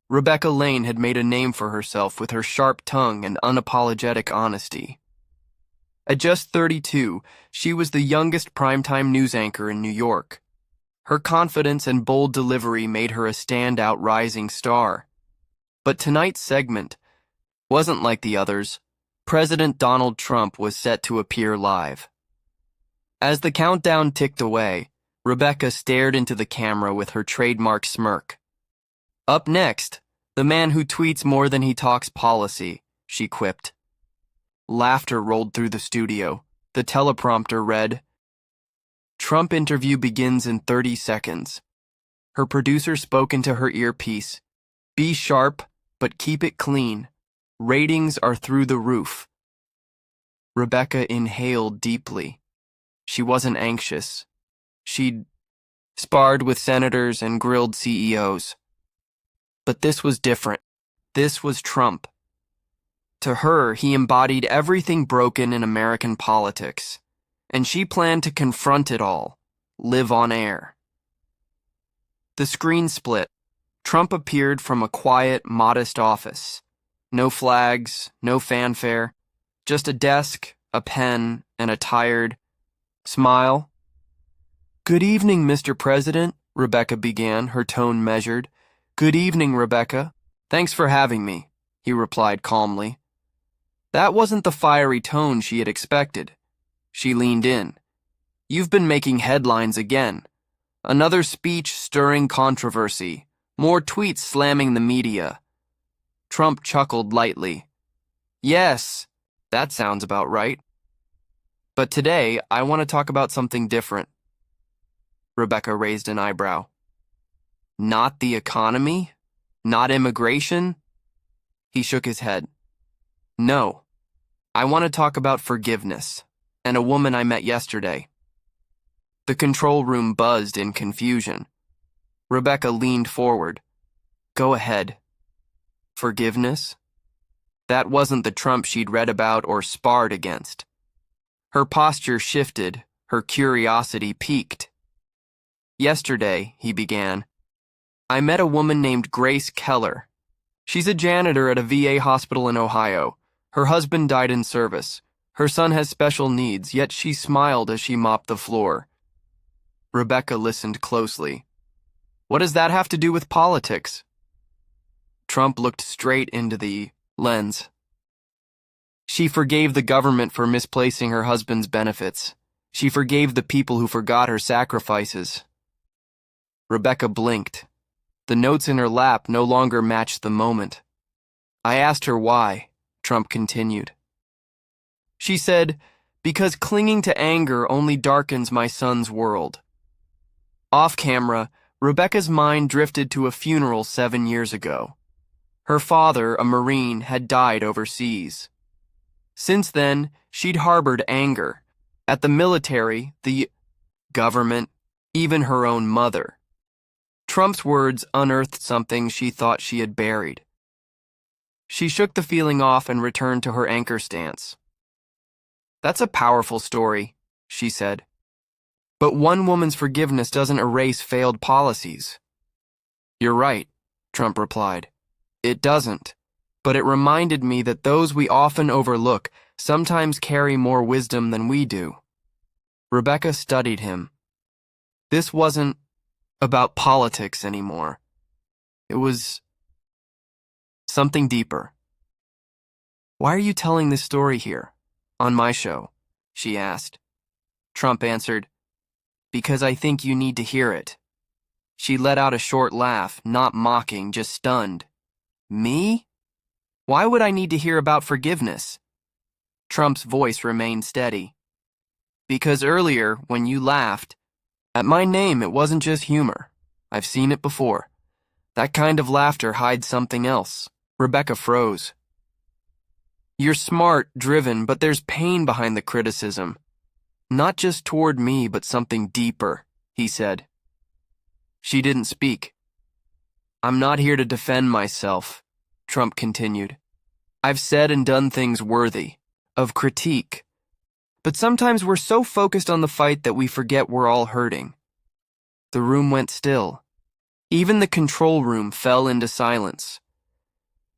Rebecca Lane had made a name for herself with her sharp tongue and unapologetic honesty. At just 32, she was the youngest primetime news anchor in New York. Her confidence and bold delivery made her a standout rising star. But tonight's segment wasn't like the others. President Donald Trump was set to appear live. As the countdown ticked away, Rebecca stared into the camera with her trademark smirk. "Up next, the man who tweets more than he talks policy," she quipped. Laughter rolled through the studio. The teleprompter read, "Trump interview begins in 30 seconds. Her producer spoke into her earpiece. "Be sharp, but keep it clean. Ratings are through the roof." Rebecca inhaled deeply. She wasn't anxious. She'd sparred with senators and grilled CEOs. But this was different. This was Trump. To her, he embodied everything broken in American politics, and she planned to confront it all, live on air. The screen split. Trump appeared from a quiet, modest office. No flags, no fanfare, just a desk, a pen, and a tired smile. "Good evening, Mr. President," Rebecca began, her tone measured. "Good evening, Rebecca. Thanks for having me," he replied calmly. That wasn't the fiery tone she had expected. She leaned in. "You've been making headlines again. Another speech stirring controversy. More tweets slamming the media." Trump chuckled lightly. "Yes, that sounds about right. But today, I want to talk about something different." Rebecca raised an eyebrow. "Not the economy? Not immigration?" He shook his head. "No. I want to talk about forgiveness, and a woman I met yesterday." The control room buzzed in confusion. Rebecca leaned forward. "Go ahead." Forgiveness? That wasn't the Trump she'd read about or sparred against. Her posture shifted, her curiosity piqued. "Yesterday," he began, "I met a woman named Grace Keller. She's a janitor at a VA hospital in Ohio. Her husband died in service. Her son has special needs, yet she smiled as she mopped the floor." Rebecca listened closely. "What does that have to do with politics?" Trump looked straight into the lens. "She forgave the government for misplacing her husband's benefits. She forgave the people who forgot her sacrifices." Rebecca blinked. The notes in her lap no longer matched the moment. "I asked her why," Trump continued. "She said, 'Because clinging to anger only darkens my son's world.'" Off camera, Rebecca's mind drifted to a funeral 7 years ago. Her father, a Marine, had died overseas. Since then, she'd harbored anger at the military, the government, even her own mother. Trump's words unearthed something she thought she had buried. She shook the feeling off and returned to her anchor stance. "That's a powerful story," she said. "But one woman's forgiveness doesn't erase failed policies." "You're right," Trump replied. "It doesn't. But it reminded me that those we often overlook sometimes carry more wisdom than we do." Rebecca studied him. This wasn't about politics anymore. It was something deeper. "Why are you telling this story here, on my show?" she asked. Trump answered, "Because I think you need to hear it." She let out a short laugh, not mocking, just stunned. "Me? Why would I need to hear about forgiveness?" Trump's voice remained steady. "Because earlier, when you laughed, at my name it wasn't just humor. I've seen it before. That kind of laughter hides something else." Rebecca froze. "You're smart, driven, but there's pain behind the criticism. Not just toward me, but something deeper," he said. She didn't speak. "I'm not here to defend myself," Trump continued. "I've said and done things worthy of critique. But sometimes we're so focused on the fight that we forget we're all hurting." The room went still. Even the control room fell into silence.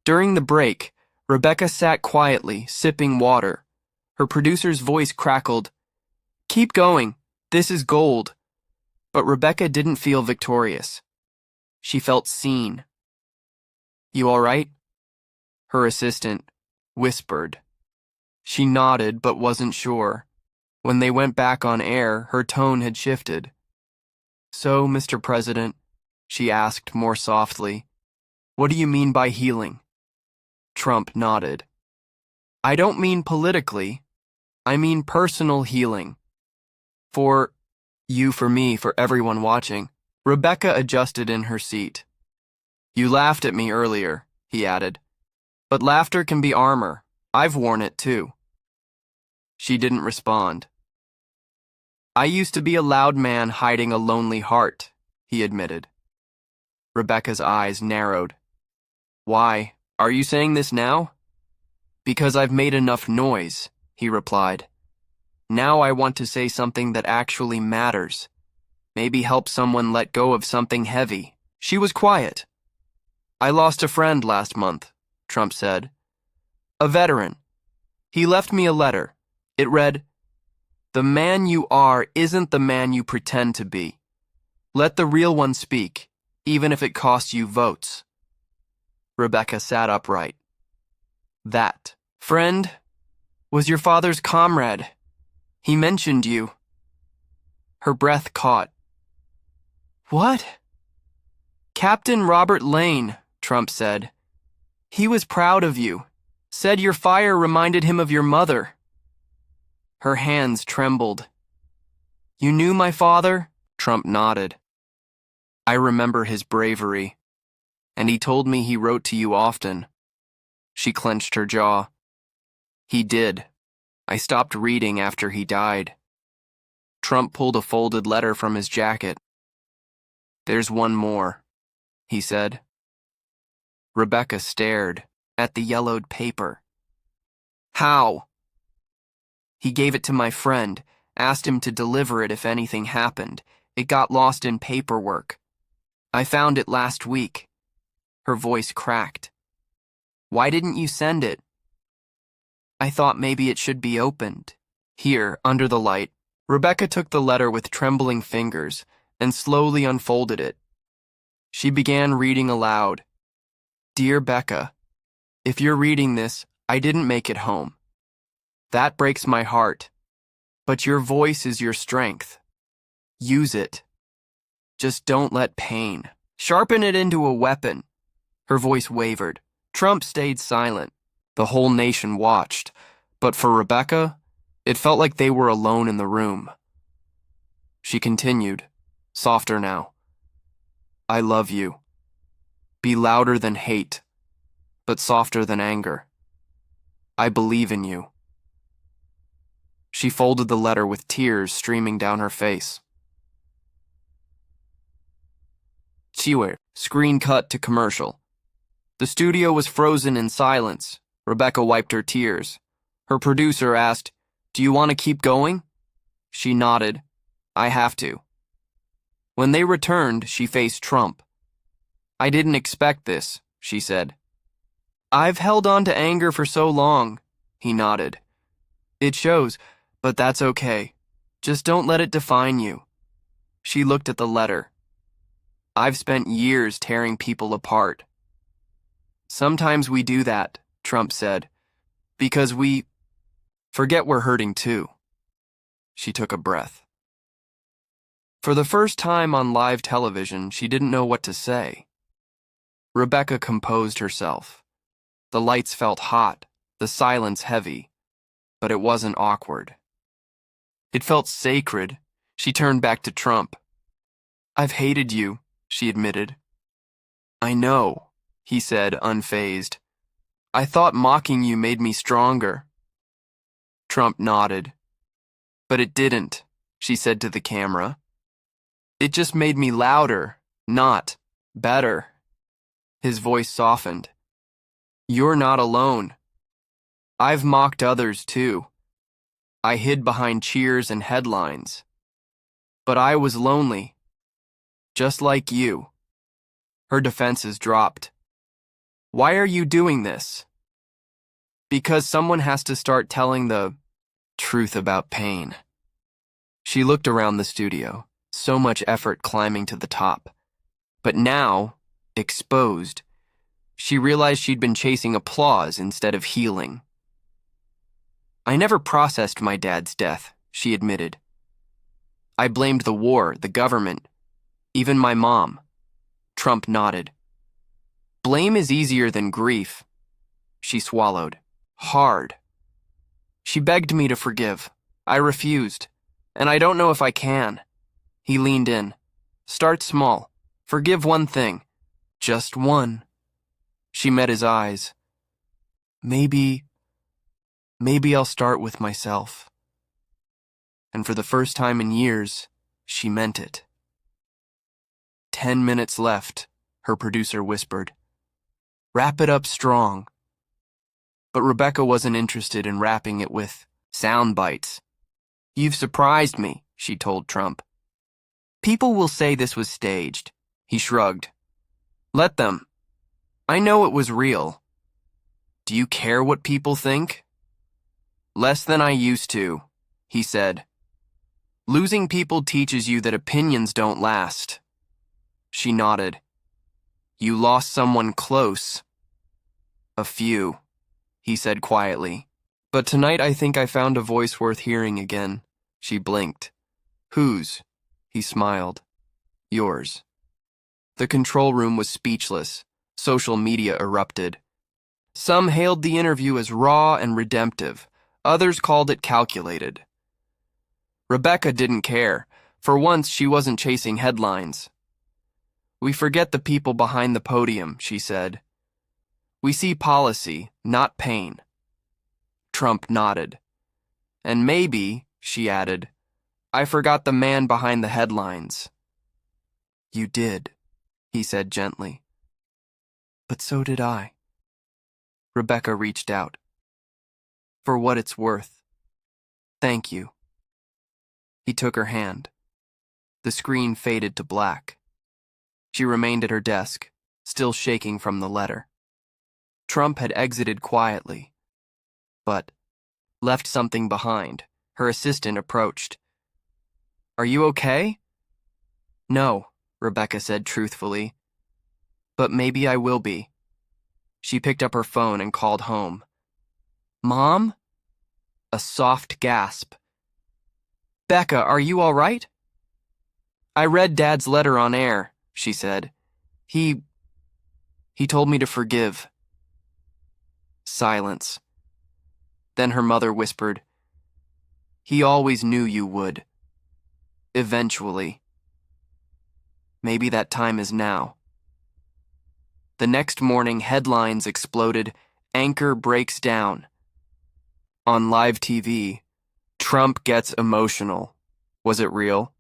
During the break, Rebecca sat quietly, sipping water. Her producer's voice crackled, "Keep going, this is gold." But Rebecca didn't feel victorious. She felt seen. "You all right?" her assistant whispered. She nodded but wasn't sure. When they went back on air, her tone had shifted. "So, Mr. President," she asked more softly, "what do you mean by healing?" Trump nodded. "I don't mean politically. I mean personal healing. For you, for me, for everyone watching." Rebecca adjusted in her seat. "You laughed at me earlier," he added. "But laughter can be armor. I've worn it too." She didn't respond. "I used to be a loud man hiding a lonely heart," he admitted. Rebecca's eyes narrowed. "Why, are you saying this now?" "Because I've made enough noise," he replied. "Now I want to say something that actually matters. Maybe help someone let go of something heavy." She was quiet. "I lost a friend last month," Trump said. "A veteran. He left me a letter. It read, 'The man you are isn't the man you pretend to be. Let the real one speak, even if it costs you votes.'" Rebecca sat upright. "That friend was your father's comrade. He mentioned you." Her breath caught. "What?" "Captain Robert Lane," Trump said. "He was proud of you. Said your fire reminded him of your mother." Her hands trembled. "You knew my father?" Trump nodded. "I remember his bravery. And he told me he wrote to you often." She clenched her jaw. "He did. I stopped reading after he died." Trump pulled a folded letter from his jacket. "There's one more," he said. Rebecca stared at the yellowed paper. "How?" "He gave it to my friend, asked him to deliver it if anything happened. It got lost in paperwork. I found it last week." Her voice cracked. "Why didn't you send it?" "I thought maybe it should be opened. Here, under the light." Rebecca took the letter with trembling fingers and slowly unfolded it. She began reading aloud. "Dear Becca, if you're reading this, I didn't make it home. That breaks my heart. But your voice is your strength. Use it. Just don't let pain. Sharpen it into a weapon." Her voice wavered. Trump stayed silent. The whole nation watched. But for Rebecca, it felt like they were alone in the room. She continued, softer now. "I love you. Be louder than hate, but softer than anger. I believe in you." She folded the letter with tears streaming down her face. Chiwer. Screen cut to commercial. The studio was frozen in silence. Rebecca wiped her tears. Her producer asked, "Do you want to keep going?" She nodded. "I have to." When they returned, she faced Trump. "I didn't expect this," she said. "I've held on to anger for so long," he nodded. "It shows, but that's okay. Just don't let it define you." She looked at the letter. "I've spent years tearing people apart." "Sometimes we do that," Trump said, "because we forget we're hurting too." She took a breath. For the first time on live television, she didn't know what to say. Rebecca composed herself. The lights felt hot, the silence heavy, but it wasn't awkward. It felt sacred. She turned back to Trump. "I've hated you," she admitted. "I know," he said, unfazed. "I thought mocking you made me stronger." Trump nodded. "But it didn't," she said to the camera. "It just made me louder, not better." His voice softened. "You're not alone. I've mocked others too. I hid behind cheers and headlines. But I was lonely, just like you." Her defenses dropped. Why are you doing this? Because someone has to start telling the truth about pain. She looked around the studio, so much effort climbing to the top. But now, exposed, she realized she'd been chasing applause instead of healing. I never processed my dad's death, she admitted. I blamed the war, the government, even my mom. Trump nodded. Blame is easier than grief. She swallowed. Hard. She begged me to forgive. I refused. And I don't know if I can. He leaned in. Start small. Forgive one thing. Just one. She met his eyes. Maybe I'll start with myself. And for the first time in years, she meant it. 10 minutes left, her producer whispered. Wrap it up strong. But Rebecca wasn't interested in wrapping it with sound bites. You've surprised me, she told Trump. People will say this was staged. He shrugged. Let them. I know it was real. Do you care what people think? Less than I used to, he said. Losing people teaches you that opinions don't last. She nodded. You lost someone close. A few, he said quietly. But tonight I think I found a voice worth hearing again. She blinked. Whose? He smiled. Yours. The control room was speechless. Social media erupted. Some hailed the interview as raw and redemptive. Others called it calculated. Rebecca didn't care. For once, she wasn't chasing headlines. We forget the people behind the podium, she said. We see policy, not pain. Trump nodded. And maybe, she added, I forgot the man behind the headlines. You did, he said gently. But so did I. Rebecca reached out. For what it's worth. Thank you. He took her hand. The screen faded to black. She remained at her desk, still shaking from the letter. Trump had exited quietly, but left something behind. Her assistant approached. Are you okay? No, Rebecca said truthfully. But maybe I will be. She picked up her phone and called home. Mom? A soft gasp. Becca, are you all right? I read Dad's letter on air, she said. He told me to forgive. Silence. Then her mother whispered, He always knew you would. Eventually. Maybe that time is now. The next morning, headlines exploded. Anchor breaks down. On live TV, Trump gets emotional. Was it real?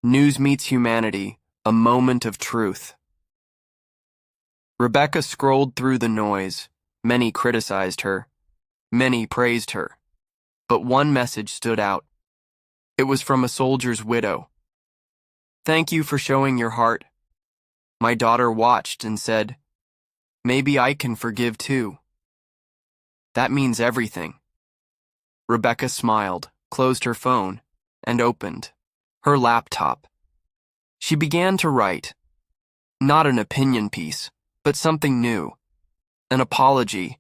News meets humanity, a moment of truth. Rebecca scrolled through the noise. Many criticized her. Many praised her. But one message stood out. It was from a soldier's widow. Thank you for showing your heart. My daughter watched and said, maybe I can forgive too. That means everything. Rebecca smiled, closed her phone, and opened her laptop. She began to write. Not an opinion piece, but something new. An apology.